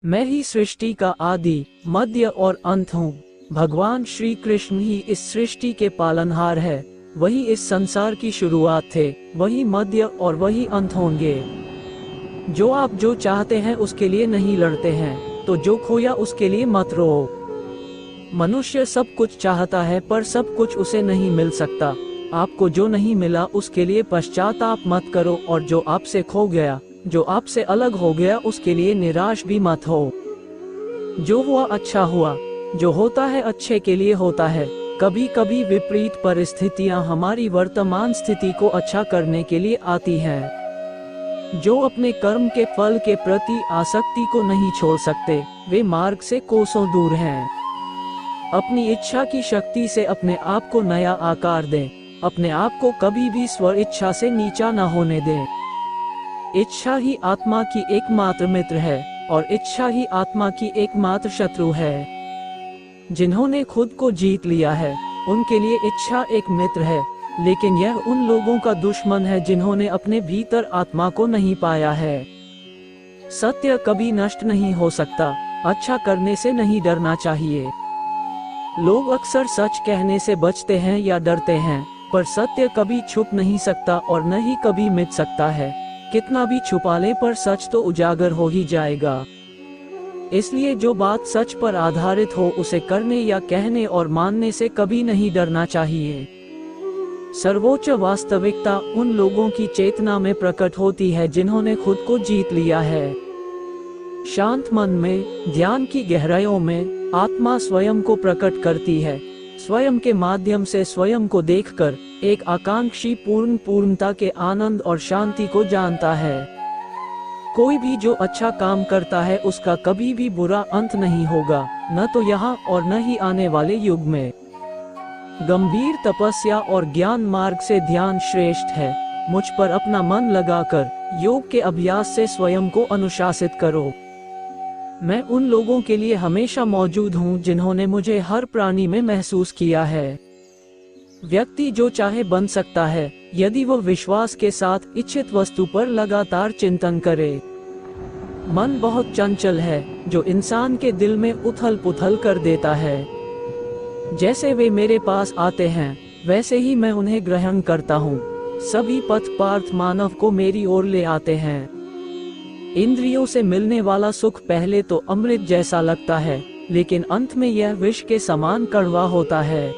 मैं ही सृष्टि का आदि, मध्य और अंत हूँ। भगवान श्री कृष्ण ही इस सृष्टि के पालनहार है। वही इस संसार की शुरुआत थे, वही मध्य और वही अंत होंगे। जो चाहते हैं उसके लिए नहीं लड़ते हैं, तो जो खोया उसके लिए मत रो। मनुष्य सब कुछ चाहता है पर सब कुछ उसे नहीं मिल सकता। आपको जो नहीं मिला उसके लिए पश्चाताप मत करो, और जो आपसे खो गया, जो आपसे अलग हो गया, उसके लिए निराश भी मत हो। जो हुआ अच्छा हुआ, जो होता है अच्छे के लिए होता है। कभी कभी विपरीत परिस्थितियां हमारी वर्तमान स्थिति को अच्छा करने के लिए आती हैं। जो अपने कर्म के फल के प्रति आसक्ति को नहीं छोड़ सकते, वे मार्ग से कोसों दूर हैं। अपनी इच्छा की शक्ति से अपने आप को नया आकार दें। अपने आप को कभी भी स्व इच्छा से नीचा न होने दें। इच्छा ही आत्मा की एकमात्र मित्र है, और इच्छा ही आत्मा की एकमात्र शत्रु है। जिन्होंने खुद को जीत लिया है, उनके लिए इच्छा एक मित्र है, लेकिन यह उन लोगों का दुश्मन है जिन्होंने अपने भीतर आत्मा को नहीं पाया है। सत्य कभी नष्ट नहीं हो सकता। अच्छा करने से नहीं डरना चाहिए। लोग अक्सर सच कहने से बचते हैं या डरते हैं, पर सत्य कभी छुप नहीं सकता और न ही कभी मिट सकता है। कितना भी छुपा ले पर सच तो उजागर हो ही जाएगा। इसलिए जो बात सच पर आधारित हो उसे करने या कहने और मानने से कभी नहीं डरना चाहिए। सर्वोच्च वास्तविकता उन लोगों की चेतना में प्रकट होती है जिन्होंने खुद को जीत लिया है। शांत मन में, ध्यान की गहराइयों में आत्मा स्वयं को प्रकट करती है। स्वयं के माध्यम से स्वयं को देखकर एक आकांक्षी पूर्णता के आनंद और शांति को जानता है। कोई भी जो अच्छा काम करता है उसका कभी भी बुरा अंत नहीं होगा, न तो यहाँ और न ही आने वाले युग में। गंभीर तपस्या और ज्ञान मार्ग से ध्यान श्रेष्ठ है। मुझ पर अपना मन लगाकर योग के अभ्यास से स्वयं को अनुशासित करो। मैं उन लोगों के लिए हमेशा मौजूद हूँ जिन्होंने मुझे हर प्राणी में महसूस किया है। व्यक्ति जो चाहे बन सकता है, यदि वो विश्वास के साथ इच्छित वस्तु पर लगातार चिंतन करे। मन बहुत चंचल है, जो इंसान के दिल में उथल पुथल कर देता है। जैसे वे मेरे पास आते हैं, वैसे ही मैं उन्हें ग्रहण करता हूँ। सभी पथ पार्थ मानव को मेरी ओर ले आते हैं। इंद्रियों से मिलने वाला सुख पहले तो अमृत जैसा लगता है, लेकिन अंत में यह विष के समान कड़वा होता है।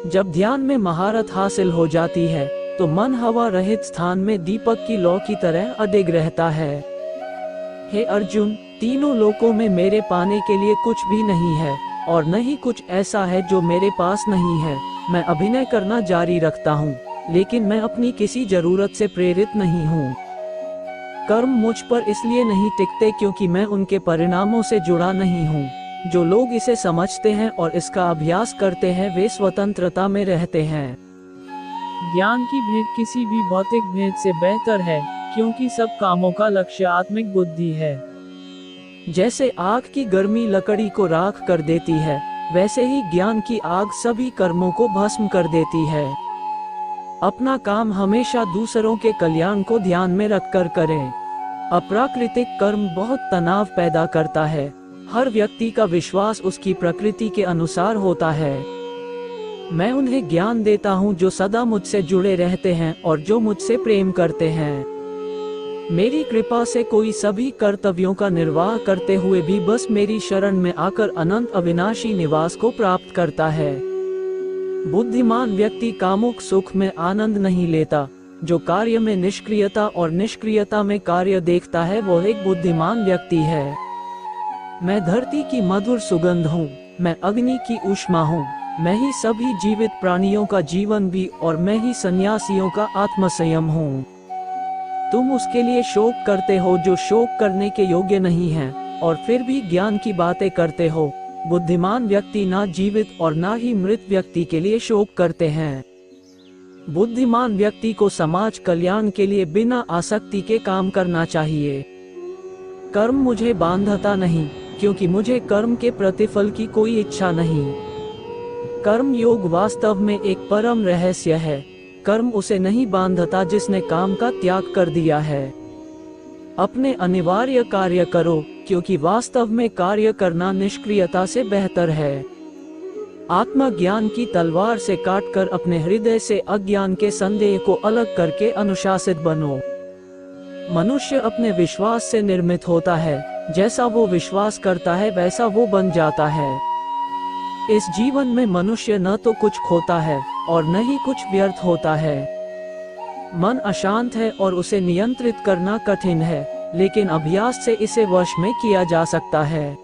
जब ध्यान में महारत हासिल हो जाती है, तो मन हवा रहित स्थान में दीपक की लौ की तरह अडिग रहता है। हे अर्जुन, तीनों लोकों में मेरे पाने के लिए कुछ भी नहीं है, और न ही कुछ ऐसा है जो मेरे पास नहीं है। मैं अभिनय करना जारी रखता हूँ, लेकिन मैं अपनी किसी जरूरत से प्रेरित नहीं हूँ। कर्म मुझ पर इसलिए नहीं टिकते क्योंकि मैं उनके परिणामों से जुड़ा नहीं हूँ। जो लोग इसे समझते हैं और इसका अभ्यास करते हैं, वे स्वतंत्रता में रहते हैं। ज्ञान की भेद किसी भी भौतिक भेद से बेहतर है, क्योंकि सब कामों का लक्ष्य आत्मिक बुद्धि है। जैसे आग की गर्मी लकड़ी को राख कर देती है, वैसे ही ज्ञान की आग सभी कर्मों को भस्म कर देती है। अपना काम हमेशा दूसरों के कल्याण को ध्यान में रखकर करें। अप्राकृतिक कर्म बहुत तनाव पैदा करता है। हर व्यक्ति का विश्वास उसकी प्रकृति के अनुसार होता है। मैं उन्हें ज्ञान देता हूँ जो सदा मुझसे जुड़े रहते हैं और जो मुझसे प्रेम करते हैं। मेरी कृपा से कोई सभी कर्तव्यों का निर्वाह करते हुए भी बस मेरी शरण में आकर अनंत अविनाशी निवास को प्राप्त करता है। बुद्धिमान व्यक्ति कामुक सुख में आनंद नहीं लेता। जो कार्य में निष्क्रियता और निष्क्रियता में कार्य देखता है, वो एक बुद्धिमान व्यक्ति है। मैं धरती की मधुर सुगंध हूँ, मैं अग्नि की ऊष्मा हूँ, मैं ही सभी जीवित प्राणियों का जीवन भी, और मैं ही सन्यासियों का आत्मसंयम हूँ। तुम उसके लिए शोक करते हो जो शोक करने के योग्य नहीं है, और फिर भी ज्ञान की बातें करते हो। बुद्धिमान व्यक्ति ना जीवित और ना ही मृत व्यक्ति के लिए शोक करते हैं। बुद्धिमान व्यक्ति को समाज कल्याण के लिए बिना आसक्ति के काम करना चाहिए। कर्म मुझे बांधता नहीं, क्योंकि मुझे कर्म के प्रतिफल की कोई इच्छा नहीं। कर्म योग वास्तव में एक परम रहस्य है। कर्म उसे नहीं बांधता जिसने काम का त्याग कर दिया है। अपने अनिवार्य कार्य करो, क्योंकि वास्तव में कार्य करना निष्क्रियता से बेहतर है। आत्मज्ञान की तलवार से काटकर अपने हृदय से अज्ञान के संदेह को अलग करके अनुशासित बनो। मनुष्य अपने विश्वास से निर्मित होता है, जैसा वो विश्वास करता है वैसा वो बन जाता है। इस जीवन में मनुष्य न तो कुछ खोता है और न ही कुछ व्यर्थ होता है। मन अशांत है और उसे नियंत्रित करना कठिन है, लेकिन अभ्यास से इसे वश में किया जा सकता है।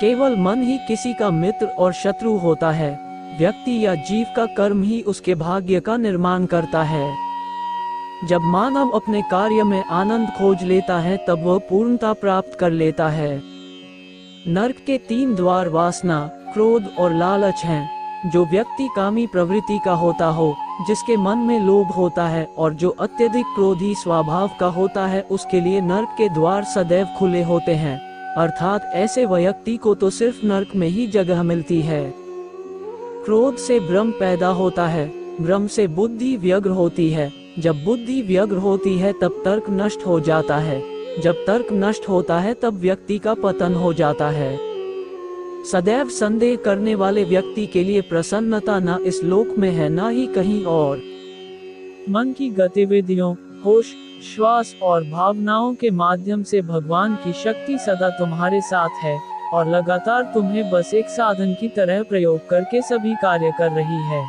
केवल मन ही किसी का मित्र और शत्रु होता है। व्यक्ति या जीव का कर्म ही उसके भाग्य का निर्माण करता है। जब मानव अपने कार्य में आनंद खोज लेता है तब वह पूर्णता प्राप्त कर लेता है। नरक के 3 द्वार वासना, क्रोध और लालच हैं। जो व्यक्ति कामी प्रवृत्ति का होता हो, जिसके मन में लोभ होता है और जो अत्यधिक क्रोधी स्वभाव का होता है, उसके लिए नरक के द्वार सदैव खुले होते हैं। अर्थात ऐसे व्यक्ति को तो सिर्फ नरक में ही जगह मिलती है। क्रोध से भ्रम पैदा होता है, भ्रम से बुद्धि व्यग्र होती है। जब बुद्धि व्यग्र होती है तब तर्क नष्ट हो जाता है। जब तर्क नष्ट होता है तब व्यक्ति का पतन हो जाता है। सदैव संदेह करने वाले व्यक्ति के लिए प्रसन्नता न इस लोक में है न ही कहीं और। मन की गतिविधियों, होश, श्वास और भावनाओं के माध्यम से भगवान की शक्ति सदा तुम्हारे साथ है और लगातार तुम्हें बस एक साधन की तरह प्रयोग करके सभी कार्य कर रही है।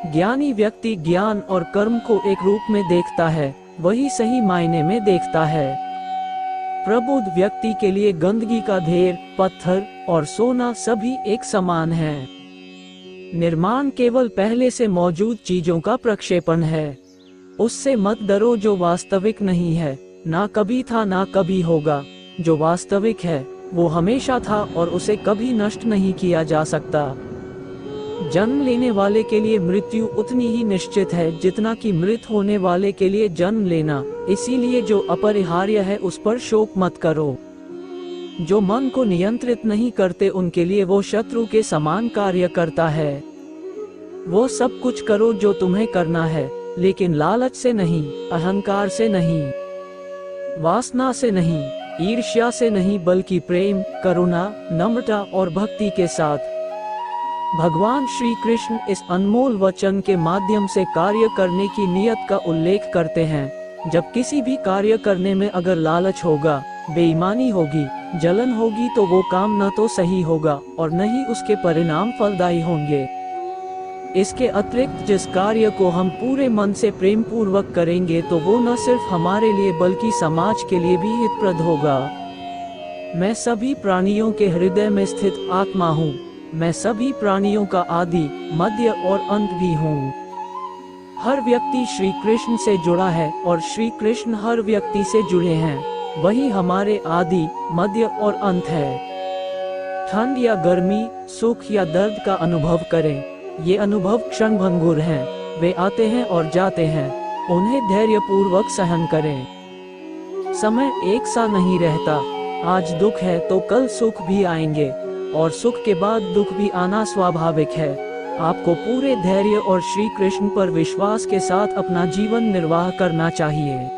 ज्ञानी व्यक्ति ज्ञान और कर्म को एक रूप में देखता है, वही सही मायने में देखता है। प्रबुद्ध व्यक्ति के लिए गंदगी का ढेर, पत्थर और सोना सभी एक समान है। निर्माण केवल पहले से मौजूद चीजों का प्रक्षेपण है। उससे मत डरो जो वास्तविक नहीं है, ना कभी था ना कभी होगा। जो वास्तविक है वो हमेशा था और उसे कभी नष्ट नहीं किया जा सकता। जन्म लेने वाले के लिए मृत्यु उतनी ही निश्चित है जितना कि मृत होने वाले के लिए जन्म लेना। इसीलिए जो अपरिहार्य है उस पर शोक मत करो। जो मन को नियंत्रित नहीं करते उनके लिए वो शत्रु के समान कार्य करता है। वो सब कुछ करो जो तुम्हें करना है, लेकिन लालच से नहीं, अहंकार से नहीं, वासना से नहीं, ईर्ष्या से नहीं, बल्कि प्रेम, करुणा, नम्रता और भक्ति के साथ। भगवान श्री कृष्ण इस अनमोल वचन के माध्यम से कार्य करने की नियत का उल्लेख करते हैं। जब किसी भी कार्य करने में अगर लालच होगा, बेईमानी होगी, जलन होगी तो वो काम न तो सही होगा और न ही उसके परिणाम फलदायी होंगे। इसके अतिरिक्त जिस कार्य को हम पूरे मन से प्रेम पूर्वक करेंगे तो वो न सिर्फ हमारे लिए बल्कि समाज के लिए भी हितप्रद होगा। मैं सभी प्राणियों के हृदय में स्थित आत्मा हूँ। मैं सभी प्राणियों का आदि, मध्य और अंत भी हूँ। हर व्यक्ति श्री कृष्ण से जुड़ा है और श्री कृष्ण हर व्यक्ति से जुड़े हैं। वही हमारे आदि, मध्य और अंत है। ठंड या गर्मी, सुख या दर्द का अनुभव करें। ये अनुभव क्षणभंगुर हैं। वे आते हैं और जाते हैं। उन्हें धैर्यपूर्वक सहन करें। समय एक सा नहीं रहता। आज दुख है तो कल सुख भी आएंगे और सुख के बाद दुख भी आना स्वाभाविक है। आपको पूरे धैर्य और श्री कृष्ण पर विश्वास के साथ अपना जीवन निर्वाह करना चाहिए।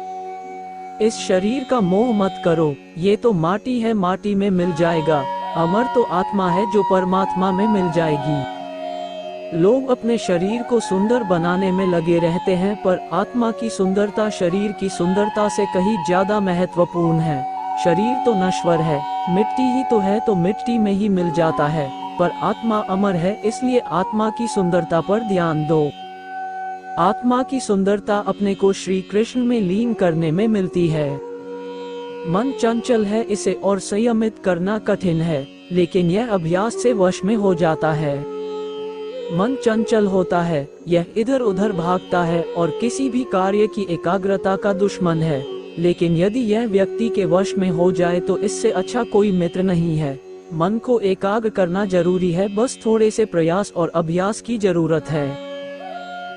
इस शरीर का मोह मत करो। ये तो माटी है, माटी में मिल जाएगा। अमर तो आत्मा है जो परमात्मा में मिल जाएगी। लोग अपने शरीर को सुंदर बनाने में लगे रहते हैं, पर आत्मा की सुंदरता शरीर की सुंदरता से कहीं ज्यादा महत्वपूर्ण है। शरीर तो नश्वर है, मिट्टी ही तो है, तो मिट्टी में ही मिल जाता है, पर आत्मा अमर है। इसलिए आत्मा की सुंदरता पर ध्यान दो। आत्मा की सुंदरता अपने को श्री कृष्ण में लीन करने में मिलती है। मन चंचल है, इसे और संयमित करना कठिन है, लेकिन यह अभ्यास से वश में हो जाता है। मन चंचल होता है, यह इधर उधर भागता है और किसी भी कार्य की एकाग्रता का दुश्मन है। लेकिन यदि यह व्यक्ति के वश में हो जाए तो इससे अच्छा कोई मित्र नहीं है। मन को एकाग्र करना जरूरी है, बस थोड़े से प्रयास और अभ्यास की जरूरत है।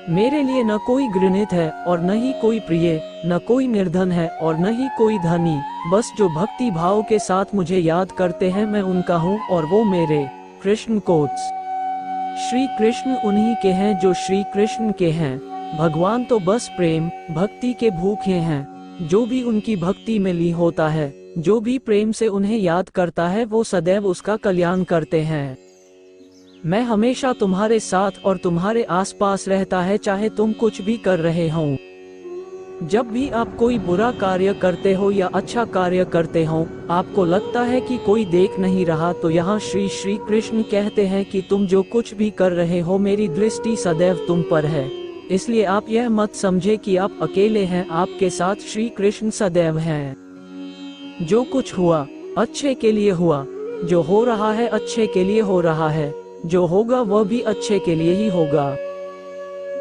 मेरे लिए न कोई घृणित है और न ही कोई प्रिय, न कोई निर्धन है और न ही कोई धनी। बस जो भक्ति भाव के साथ मुझे याद करते हैं मैं उनका हूँ और वो मेरे। कृष्ण कोट्स। श्री कृष्ण उन्हीं के हैं जो श्री कृष्ण के हैं। भगवान तो बस प्रेम भक्ति के भूखे हैं। जो भी उनकी भक्ति में ली होता है जो भी प्रेम से उन्हें याद करता है वो सदैव उसका कल्याण करते हैं। मैं हमेशा तुम्हारे साथ और तुम्हारे आसपास रहता है, चाहे तुम कुछ भी कर रहे हो। जब भी आप कोई बुरा कार्य करते हो या अच्छा कार्य करते हो, आपको लगता है कि कोई देख नहीं रहा, तो यहाँ श्री श्री कृष्ण कहते हैं कि तुम जो कुछ भी कर रहे हो मेरी दृष्टि सदैव तुम पर है। इसलिए आप यह मत समझे कि आप अकेले हैं, आपके साथ श्री कृष्ण सदैव हैं। जो कुछ हुआ अच्छे के लिए हुआ, जो हो रहा है अच्छे के लिए हो रहा है, जो होगा वह भी अच्छे के लिए ही होगा।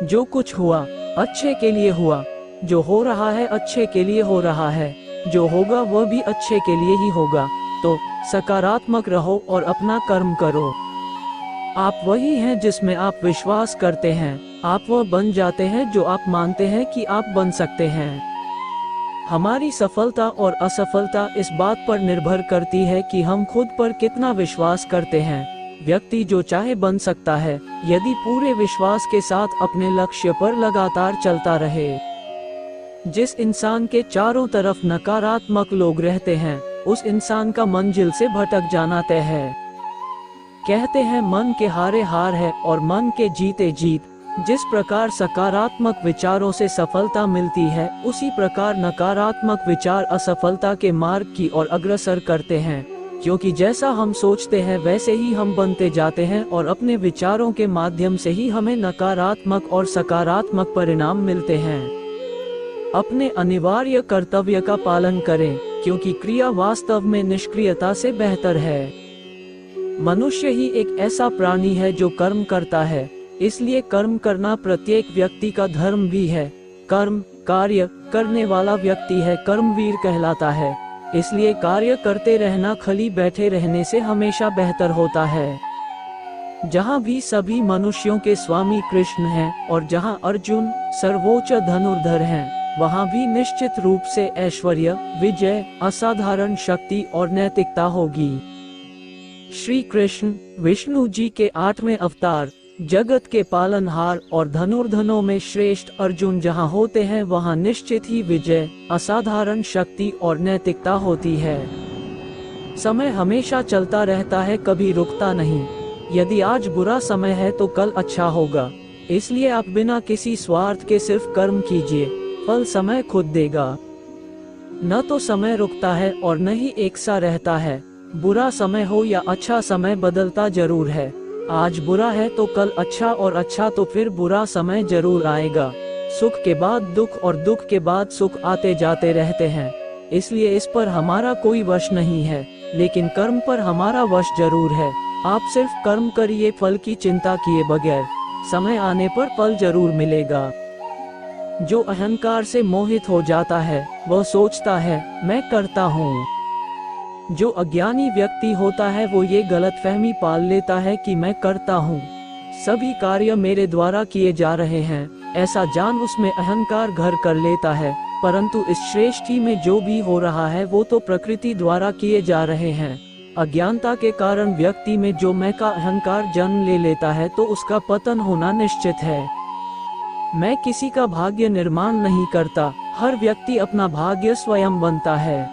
जो कुछ हुआ अच्छे के लिए हुआ, जो हो रहा है अच्छे के लिए हो रहा है, जो होगा वह भी अच्छे के लिए ही होगा। तो सकारात्मक रहो और अपना कर्म करो। आप वही हैं जिसमें आप विश्वास करते हैं, आप वह बन जाते हैं जो आप मानते हैं कि आप बन सकते हैं। हमारी सफलता और असफलता इस बात पर निर्भर करती है कि हम खुद पर कितना विश्वास करते हैं। व्यक्ति जो चाहे बन सकता है, यदि पूरे विश्वास के साथ अपने लक्ष्य पर लगातार चलता रहे। जिस इंसान के चारों तरफ नकारात्मक लोग रहते हैं, उस इंसान का मंजिल से भटक जाना तय है। कहते हैं मन के हारे हार है और मन के जीते जीत। जिस प्रकार सकारात्मक विचारों से सफलता मिलती है, उसी प्रकार नकारात्मक विचार असफलता के मार्ग की ओर अग्रसर करते हैं। क्योंकि जैसा हम सोचते हैं वैसे ही हम बनते जाते हैं और अपने विचारों के माध्यम से ही हमें नकारात्मक और सकारात्मक परिणाम मिलते हैं। अपने अनिवार्य कर्तव्य का पालन करें, क्योंकि क्रिया वास्तव में निष्क्रियता से बेहतर है। मनुष्य ही एक ऐसा प्राणी है जो कर्म करता है, इसलिए कर्म करना प्रत्येक व्यक्ति का धर्म भी है। कर्म कार्य करने वाला व्यक्ति है कर्मवीर कहलाता है। इसलिए कार्य करते रहना खाली बैठे रहने से हमेशा बेहतर होता है। जहाँ भी सभी मनुष्यों के स्वामी कृष्ण हैं और जहाँ अर्जुन सर्वोच्च धनुर्धर हैं, वहाँ भी निश्चित रूप से ऐश्वर्य, विजय, असाधारण शक्ति और नैतिकता होगी। श्री कृष्ण विष्णु जी के 8वें अवतार, जगत के पालनहार और धनुर्धनों में श्रेष्ठ अर्जुन जहाँ होते हैं, वहाँ निश्चित ही विजय, असाधारण शक्ति और नैतिकता होती है। समय हमेशा चलता रहता है, कभी रुकता नहीं। यदि आज बुरा समय है तो कल अच्छा होगा। इसलिए आप बिना किसी स्वार्थ के सिर्फ कर्म कीजिए, फल समय खुद देगा। न तो समय रुकता है और न ही एक सा रहता है। बुरा समय हो या अच्छा समय बदलता जरूर है। आज बुरा है तो कल अच्छा, और अच्छा तो फिर बुरा समय जरूर आएगा। सुख के बाद दुख और दुख के बाद सुख आते जाते रहते हैं। इसलिए इस पर हमारा कोई वश नहीं है, लेकिन कर्म पर हमारा वश जरूर है। आप सिर्फ कर्म करिए, फल की चिंता किए बगैर। समय आने पर फल जरूर मिलेगा। जो अहंकार से मोहित हो जाता है, वह सोचता है मैं करता हूँ। जो अज्ञानी व्यक्ति होता है वो ये गलतफहमी पाल लेता है कि मैं करता हूँ, सभी कार्य मेरे द्वारा किए जा रहे हैं, ऐसा जान उसमें अहंकार घर कर लेता है। परंतु इस सृष्टि में जो भी हो रहा है वो तो प्रकृति द्वारा किए जा रहे हैं। अज्ञानता के कारण व्यक्ति में जो मैं का अहंकार जन्म ले लेता है तो उसका पतन होना निश्चित है। मैं किसी का भाग्य निर्माण नहीं करता, हर व्यक्ति अपना भाग्य स्वयं बनता है।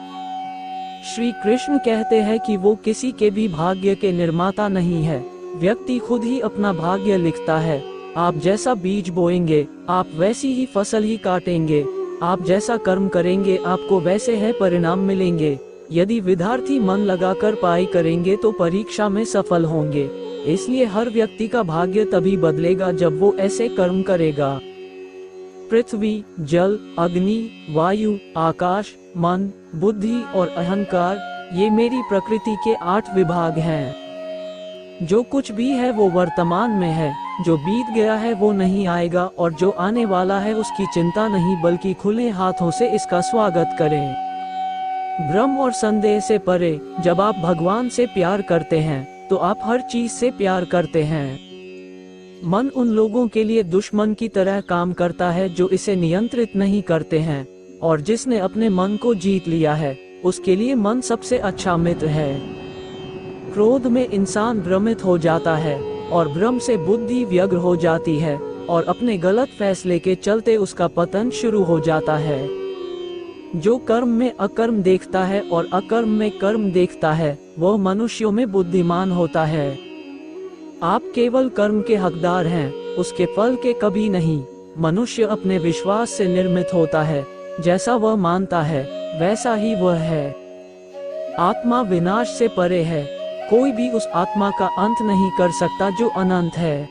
श्री कृष्ण कहते हैं कि वो किसी के भी भाग्य के निर्माता नहीं है, व्यक्ति खुद ही अपना भाग्य लिखता है। आप जैसा बीज बोएंगे आप वैसी ही फसल ही काटेंगे। आप जैसा कर्म करेंगे आपको वैसे है परिणाम मिलेंगे। यदि विद्यार्थी मन लगाकर पढ़ाई करेंगे तो परीक्षा में सफल होंगे। इसलिए हर व्यक्ति का भाग्य तभी बदलेगा जब वो ऐसे कर्म करेगा। पृथ्वी, जल, अग्नि, वायु, आकाश, मन, बुद्धि और अहंकार, ये मेरी प्रकृति के 8 विभाग हैं। जो कुछ भी है वो वर्तमान में है, जो बीत गया है वो नहीं आएगा, और जो आने वाला है उसकी चिंता नहीं, बल्कि खुले हाथों से इसका स्वागत करें। भ्रम और संदेह से परे, जब आप भगवान से प्यार करते हैं तो आप हर चीज से प्यार करते हैं। मन उन लोगों के लिए दुश्मन की तरह काम करता है जो इसे नियंत्रित नहीं करते हैं, और जिसने अपने मन को जीत लिया है उसके लिए मन सबसे अच्छा मित्र है। क्रोध में इंसान भ्रमित हो जाता है और भ्रम से बुद्धि व्यग्र हो जाती है, और अपने गलत फैसले के चलते उसका पतन शुरू हो जाता है। जो कर्म में अकर्म देखता है और अकर्म में कर्म देखता है, वह मनुष्यों में बुद्धिमान होता है। आप केवल कर्म के हकदार हैं, उसके फल के कभी नहीं। मनुष्य अपने विश्वास से निर्मित होता है, जैसा वह मानता है वैसा ही वह है। आत्मा विनाश से परे है, कोई भी उस आत्मा का अंत नहीं कर सकता जो अनंत है।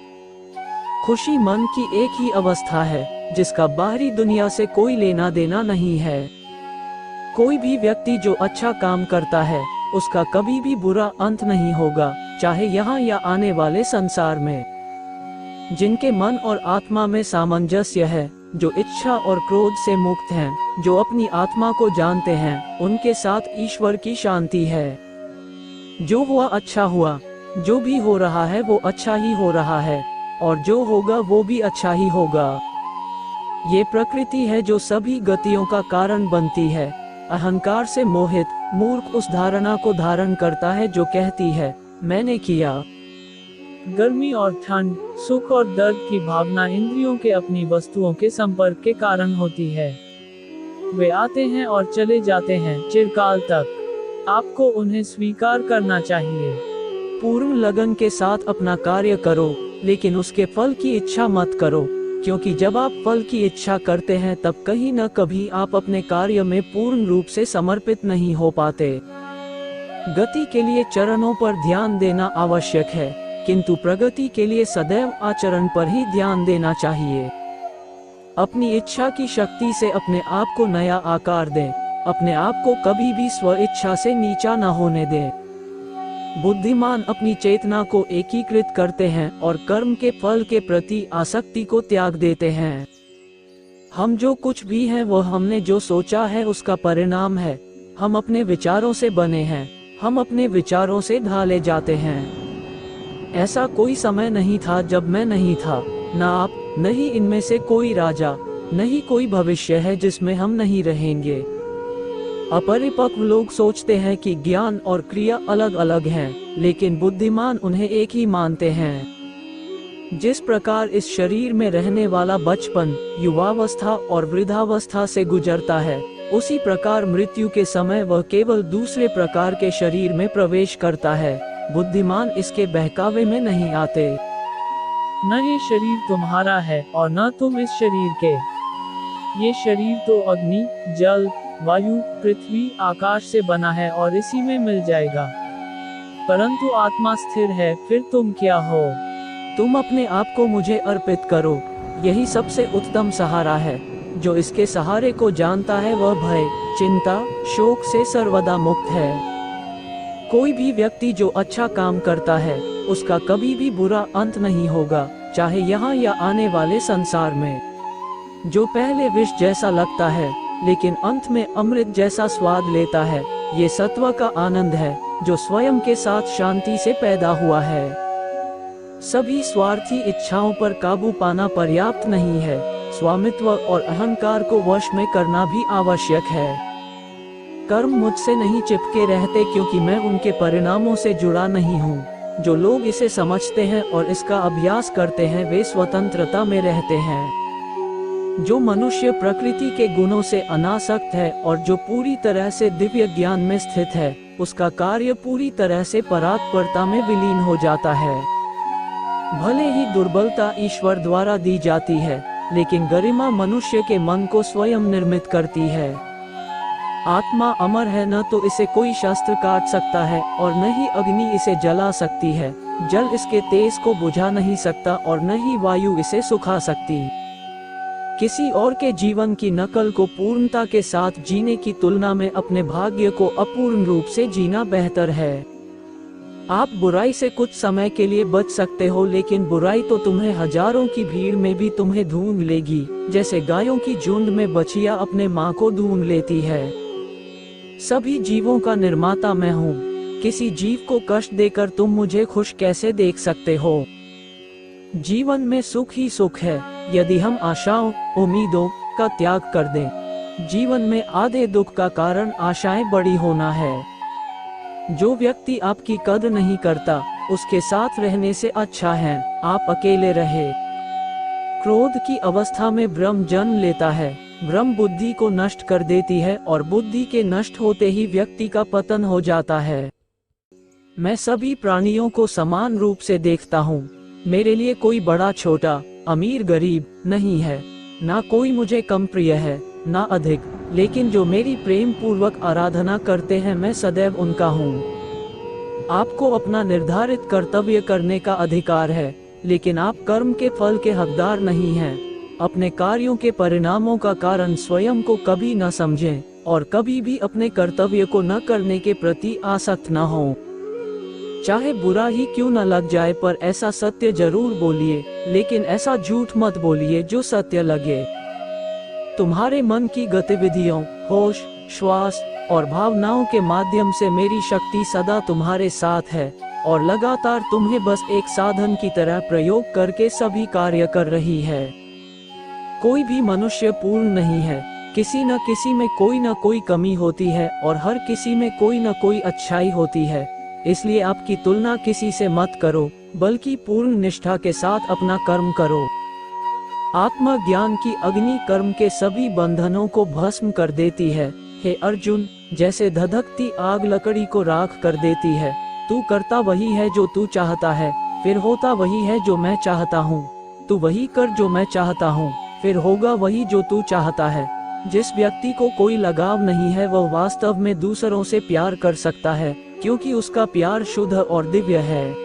खुशी मन की एक ही अवस्था है, जिसका बाहरी दुनिया से कोई लेना देना नहीं है। कोई भी व्यक्ति जो अच्छा काम करता है, उसका कभी भी बुरा अंत नहीं होगा, चाहे यहाँ या आने वाले संसार में। जिनके मन और आत्मा में सामंजस्य है, जो इच्छा और क्रोध से मुक्त हैं, जो अपनी आत्मा को जानते हैं, उनके साथ ईश्वर की शांति है। जो हुआ अच्छा हुआ, जो भी हो रहा है वो अच्छा ही हो रहा है, और जो होगा वो भी अच्छा ही होगा। ये प्रकृति है जो सभी गतियों का कारण बनती है। अहंकार से मोहित मूर्ख उस धारणा को धारण करता है जो कहती है मैंने किया। गर्मी और ठंड, सुख और दर्द की भावना इंद्रियों के अपनी वस्तुओं के संपर्क के कारण होती है। वे आते हैं और चले जाते हैं चिरकाल तक। आपको उन्हें स्वीकार करना चाहिए। पूर्ण लगन के साथ अपना कार्य करो, लेकिन उसके फल की इच्छा मत करो, क्योंकि जब आप फल की इच्छा करते हैं तब कहीं न कभी आप अपने कार्य में पूर्ण रूप से समर्पित नहीं हो पाते। गति के लिए चरणों पर ध्यान देना आवश्यक है, किंतु प्रगति के लिए सदैव आचरण पर ही ध्यान देना चाहिए। अपनी इच्छा की शक्ति से अपने आप को नया आकार दें, अपने आप को कभी भी स्व इच्छा से नीचा न होने दें। बुद्धिमान अपनी चेतना को एकीकृत करते हैं और कर्म के फल के प्रति आसक्ति को त्याग देते हैं। हम जो कुछ भी हैं वह हमने जो सोचा है उसका परिणाम है। हम अपने विचारों से बने हैं, हम अपने विचारों से ढाले जाते हैं। ऐसा कोई समय नहीं था जब मैं नहीं था, न आप, न ही इनमें से कोई राजा, न ही कोई भविष्य है जिसमें हम नहीं रहेंगे। अपरिपक्व लोग सोचते हैं कि ज्ञान और क्रिया अलग अलग हैं, लेकिन बुद्धिमान उन्हें एक ही मानते हैं। जिस प्रकार इस शरीर में रहने वाला बचपन, युवावस्था और वृद्धावस्था से गुजरता है, उसी प्रकार मृत्यु के समय वह केवल दूसरे प्रकार के शरीर में प्रवेश करता है। बुद्धिमान इसके बहकावे में नहीं आते। न ये शरीर तुम्हारा है और न तुम इस शरीर के। ये शरीर तो अग्नि, जल, वायु, पृथ्वी, आकाश से बना है और इसी में मिल जाएगा। परंतु आत्मा स्थिर है, फिर तुम क्या हो? तुम अपने आप को मुझे अर्पित करो, यही सबसे उत्तम सहारा है। जो इसके सहारे को जानता है वह भय, चिंता, शोक से सर्वदा मुक्त है। कोई भी व्यक्ति जो अच्छा काम करता है, उसका कभी भी बुरा अंत नहीं होगा, चाहे यहाँ या आने वाले संसार में। जो पहले विष जैसा लगता है, लेकिन अंत में अमृत जैसा स्वाद लेता है, ये सत्व का आनंद है, जो स्वयं के साथ शांति से पैदा हुआ है। सभी स्वार्थी इच्छाओं पर काबू पाना पर्याप्त नहीं है, स्वामित्व और अहंकार को वश में करना भी आवश्यक है। कर्म मुझसे नहीं चिपके रहते, क्योंकि मैं उनके परिणामों से जुड़ा नहीं हूँ। जो लोग इसे समझते हैं और इसका अभ्यास करते हैं, वे स्वतंत्रता में रहते हैं। जो मनुष्य प्रकृति के गुणों से अनासक्त है और जो पूरी तरह से दिव्य ज्ञान में स्थित है, उसका कार्य पूरी तरह से परात्परता में विलीन हो जाता है। भले ही दुर्बलता ईश्वर द्वारा दी जाती है, लेकिन गरिमा मनुष्य के मन को स्वयं निर्मित करती है। आत्मा अमर है, न तो इसे कोई शस्त्र काट सकता है और न ही अग्नि इसे जला सकती है। जल इसके तेज को बुझा नहीं सकता और न ही वायु इसे सुखा सकती। किसी और के जीवन की नकल को पूर्णता के साथ जीने की तुलना में अपने भाग्य को अपूर्ण रूप से जीना बेहतर है। आप बुराई से कुछ समय के लिए बच सकते हो, लेकिन बुराई तो तुम्हें हजारों की भीड़ में भी तुम्हें ढूंढ लेगी, जैसे गायों की झुंड में बछिया अपने माँ को ढूंढ लेती है। सभी जीवों का निर्माता मैं हूँ। किसी जीव को कष्ट देकर तुम मुझे खुश कैसे देख सकते हो? जीवन में सुख ही सुख है, यदि हम आशाओं, उम्मीदों का त्याग कर दें। जीवन में आधे दुख का कारण आशाएं बड़ी होना है। जो व्यक्ति आपकी कद्र नहीं करता, उसके साथ रहने से अच्छा है आप अकेले रहे। क्रोध की अवस्था में भ्रम जन्म लेता है, ब्रह्म बुद्धि को नष्ट कर देती है और बुद्धि के नष्ट होते ही व्यक्ति का पतन हो जाता है। मैं सभी प्राणियों को समान रूप से देखता हूँ। मेरे लिए कोई बड़ा छोटा, अमीर गरीब नहीं है। ना कोई मुझे कम प्रिय है, ना अधिक, लेकिन जो मेरी प्रेम पूर्वक आराधना करते हैं मैं सदैव उनका हूँ। आपको अपना निर्धारित कर्तव्य करने का अधिकार है, लेकिन आप कर्म के फल के हकदार नहीं हैं। अपने कार्यों के परिणामों का कारण स्वयं को कभी न समझें और कभी भी अपने कर्तव्य को न करने के प्रति आसक्त न हों। चाहे बुरा ही क्यों न लग जाए, पर ऐसा सत्य जरूर बोलिए, लेकिन ऐसा झूठ मत बोलिए जो सत्य लगे। तुम्हारे मन की गतिविधियों, होश, श्वास और भावनाओं के माध्यम से मेरी शक्ति सदा तुम्हारे साथ है और लगातार तुम्हें बस एक साधन की तरह प्रयोग करके सभी कार्य कर रही है। कोई भी मनुष्य पूर्ण नहीं है। किसी न किसी में कोई न कोई कमी होती है और हर किसी में कोई न कोई अच्छाई होती है। इसलिए आपकी तुलना किसी से मत करो, बल्कि पूर्ण निष्ठा के साथ अपना कर्म करो। आत्मज्ञान की अग्नि कर्म के सभी बंधनों को भस्म कर देती है। हे अर्जुन, जैसे धधकती आग लकड़ी को राख कर देती है, तू करता वही है जो तू चाहता है, फिर होता वही है जो मैं चाहता हूँ। तू वही कर जो मैं चाहता हूँ, फिर होगा वही जो तू चाहता है। जिस व्यक्ति को कोई लगाव नहीं है वह वास्तव में दूसरों से प्यार कर सकता है, क्योंकि उसका प्यार शुद्ध और दिव्य है।